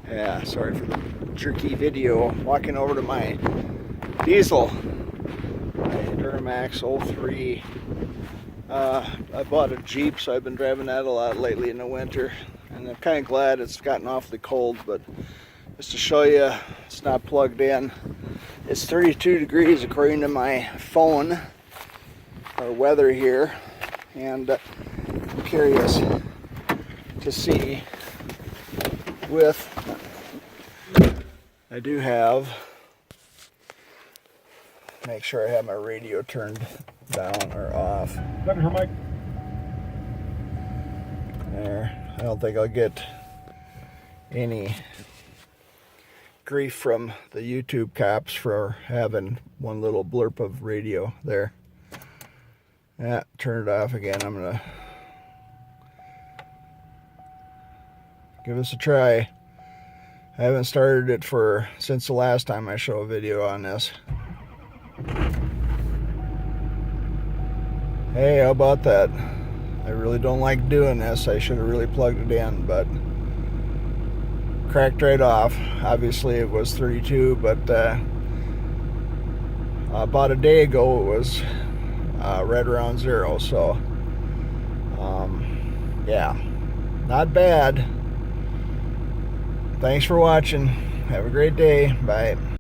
Yeah, sorry for the jerky video. Walking over to my diesel, my Duramax 03. I bought a Jeep, so I've been driving that a lot lately in the winter, and I'm kind of glad it's gotten awfully cold. But just to show you, it's not plugged in. It's 32 degrees according to my phone, or weather here, and I'm curious to see with, I do have, make sure I have my radio turned down or off. There, I don't think I'll get any grief from the YouTube cops for having one little blurb of radio there. Yeah, turn it off again. I'm gonna give this a try. I haven't started it since the last time I show a video on this. Hey, how about that? I really don't like doing this. I should have really plugged it in, but cracked right off. Obviously it was 32, but about a day ago it was right around 0, so yeah, not bad. Thanks for watching. Have a great day. Bye.